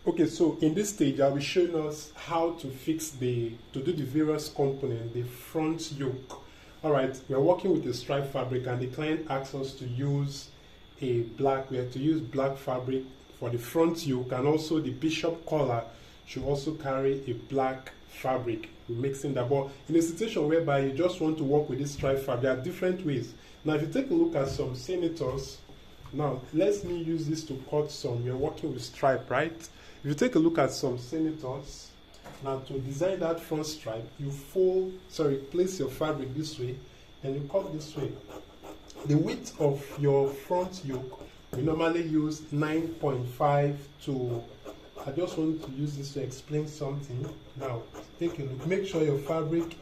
Okay, so in this stage, I'll be showing us how to to do the various components, the front yoke. All right, we are working with a stripe fabric, and the client asks us to use we have to use black fabric for the front yoke, and also the bishop collar should also carry a black fabric. We're mixing that. But in a situation whereby you just want to work with this stripe fabric, there are different ways. Now, if you take a look at some senators, now let me use this to cut some. You're working with stripe, right? If you take a look at some senators, now to design that front stripe, you place your fabric this way, and you cut this way. The width of your front yoke, we normally use 9.5 to, I just want to use this to explain something. Now, take a look. Make sure your fabric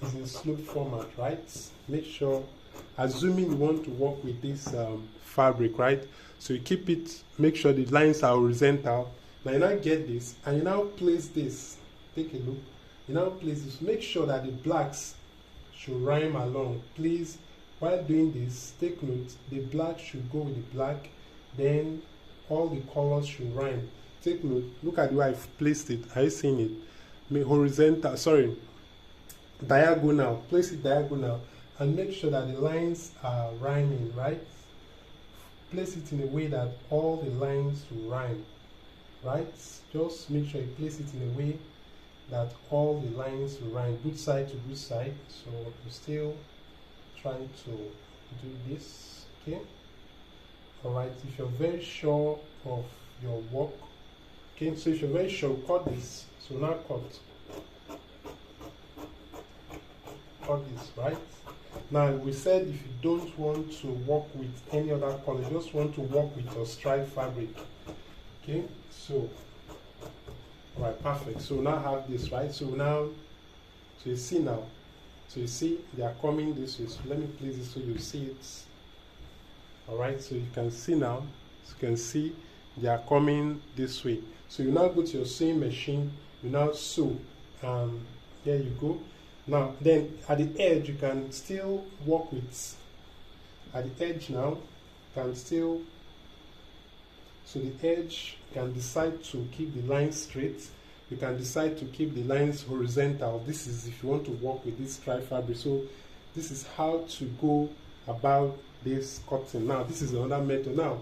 is in slope format, right? Make sure, assuming you want to work with this fabric, right? So you keep it, make sure the lines are horizontal. Now you now get this, and you now place this. Take a look. You now place this. Make sure that the blacks should rhyme along. Please, while doing this, take note, the black should go with the black, then all the colors should rhyme. Take note, look at the way I've placed it. Are you seeing it? Diagonal. Place it diagonal, and make sure that the lines are rhyming, right? Place it in a way that all the lines will rhyme, right? Just make sure you place it in a way that all the lines will rhyme, good side to good side. So we're still trying to do this, okay? All right, if you're very sure of your work, okay, so if you're very sure, cut this. So now cut this, right? Now we said if you don't want to work with any other color, you just want to work with your stripe fabric, okay? So all right, perfect. So now have this, right? So you see now, so you see they are coming this way. So let me place this so you see it. All right, so you can see now, you can see they are coming this way. So you now go to your sewing machine, you now sew, there you go. Now then at the edge you can still work with, at the edge now, you can still, so the edge, you can decide to keep the lines straight, you can decide to keep the lines horizontal. This is if you want to work with this stripe fabric. So this is how to go about this cutting. Now this is another method. Now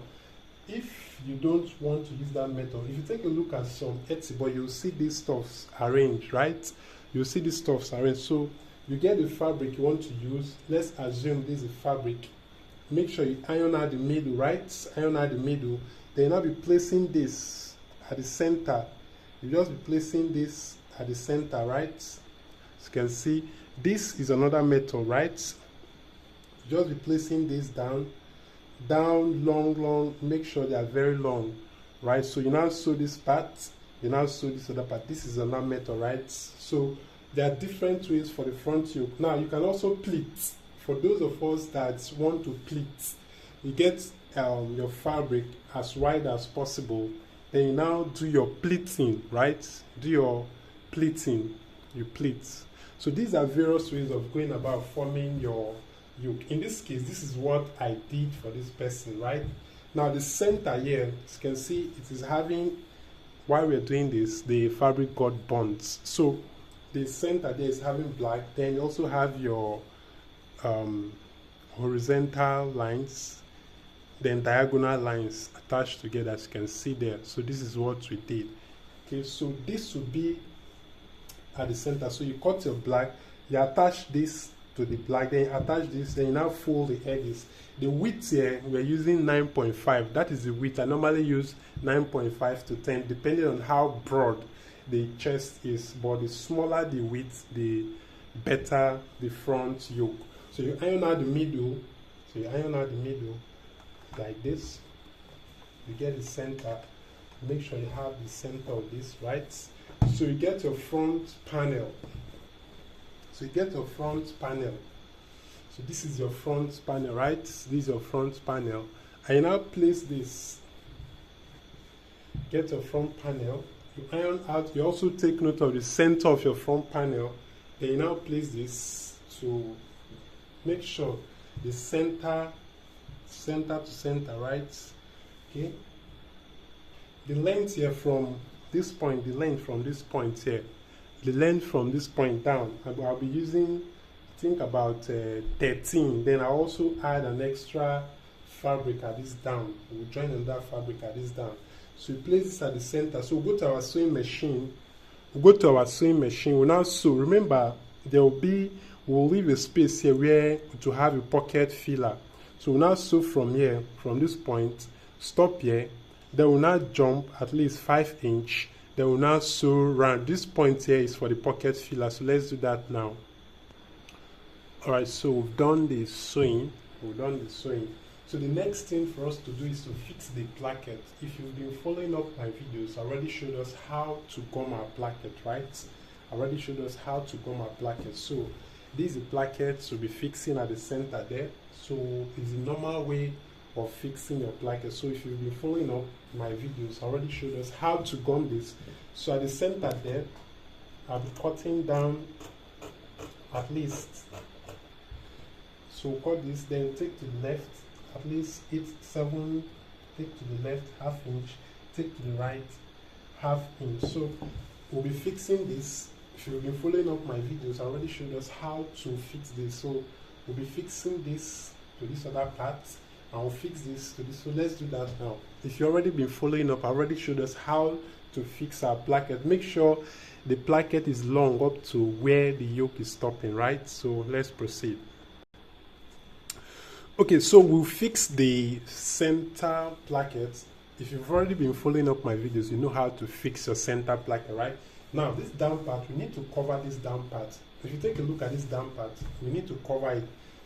if you don't want to use that method, if you take a look at some Etibo, you'll see these stuffs arranged, right? You'll see these stuffs arranged. So you get the fabric you want to use. Let's assume this is fabric. Make sure you iron out the middle, right? Iron out the middle. Then I'll be placing this at the center. You just be placing this at the center, right? As you can see, this is another method, right? You just be placing this down, long, make sure they are very long, right? So you now sew this part, you now sew this other part. This is another method, right? So there are different ways for the front yoke. Now you can also pleat. For those of us that want to pleat, you get your fabric as wide as possible. Then you now do your pleating, right? Do your pleating, you pleat. So these are various ways of going about forming your yoke. In this case, this is what I did for this person, right? Now the center here, as you can see, it is having, while we're doing this, the fabric got burnt. So the center there is having black. Then you also have your horizontal lines, then diagonal lines attached together, as you can see there. So this is what we did. Okay, so this will be at the center. So you cut your black, you attach this to the black, then you attach this, then you now fold the edges. The width here, we're using 9.5. That is the width. I normally use 9.5 to 10, depending on how broad the chest is. But the smaller the width, the better the front yoke. So you iron out the middle. So you iron out the middle like this. You get the center. Make sure you have the center of this, right? So you get your front panel. So you get your front panel. So this is your front panel, right? This is your front panel. And you now place this. Get your front panel. You iron out. You also take note of the center of your front panel. Then you now place this to make sure the center to center, right? Okay. The length here from this point, the length from this point here, the length from this point down, I'll be using, I think about 13. Then I also add an extra fabric at this down. We'll join on that fabric at this down. So we place this at the center. So we'll go to our sewing machine. We'll now sew. Remember, we'll leave a space here where to have a pocket filler. So we'll now sew from here, from this point, stop here. Then we'll now jump at least 5 inch. Then we'll now sew round. This point here is for the pocket filler. So let's do that now. Alright, so we've done the sewing. So the next thing for us to do is to fix the placket. If you've been following up my videos, I already showed us how to gum our placket, right? I already showed us how to gum our placket. So this is the placket to be fixing at the center there. So it's the normal way of fixing your placket. So if you've been following up my videos, I already showed us how to gum this. So at the center there, I'll be cutting down at least. So cut this, then take to the left, at least 8, 7, take to the left, ½ inch, take to the right, ½ inch. So we'll be fixing this. If you've been following up my videos, I already showed us how to fix this. So we'll be fixing this to this other part, and we'll fix this to this. So let's do that now. If you've already been following up, I already showed us how to fix our placket. Make sure the placket is long up to where the yoke is stopping, right? So let's proceed. Okay, so we'll fix the center placket. If you've already been following up my videos, you know how to fix your center placket, right? Now, this down part, we need to cover this down part. If you take a look at this down part, we need to cover it.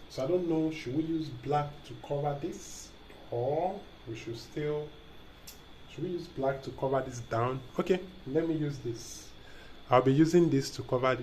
So I don't know, should we use black to cover this? Or we should we use black to cover this down? Okay, let me use this. I'll be using this to cover